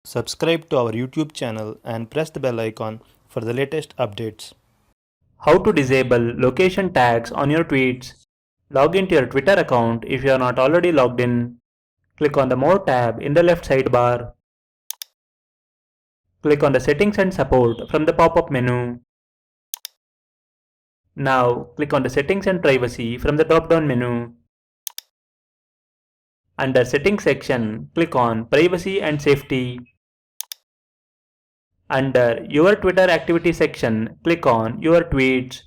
Subscribe to our YouTube channel and press the bell icon for the latest updates. How to disable location tags on your tweets. Log into your Twitter account if you are not already logged in. Click on the More tab in the left sidebar. Click on the Settings and Support from the pop-up menu. Now click on the Settings and Privacy from the drop-down menu. Under Settings section, click on Privacy and Safety. Under Your Twitter Activity section, click on Your Tweets.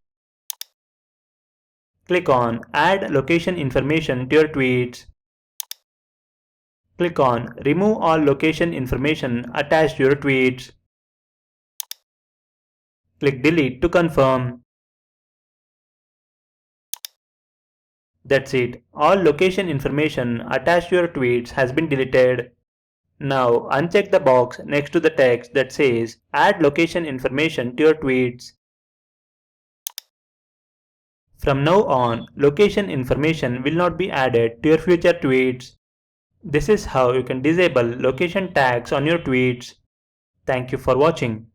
Click on Add Location Information to your tweets. Click on Remove all location information attached to your tweets. Click Delete to confirm. That's it. All location information attached to your tweets has been deleted. Now uncheck the box next to the text that says Add location information to your tweets. From now on, location information will not be added to your future tweets. This is how you can disable location tags on your tweets. Thank you for watching.